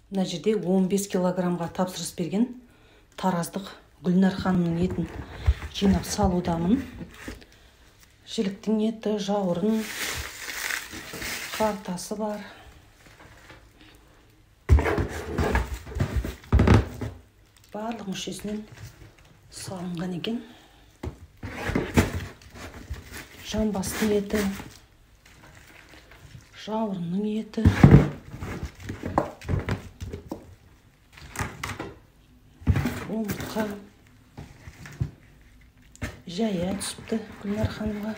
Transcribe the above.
Мына жерде 15 килограммға тапсырыс берген тараздық Гүлнар ханымның етін жинап салудамын. Жіліктің еті, жауырын, қартасы бар. Барлық мүшесінен салынған екен. Жамбастың еті, жауырынның еті, омыртқа жая түсіпті Гүлнар ханымға.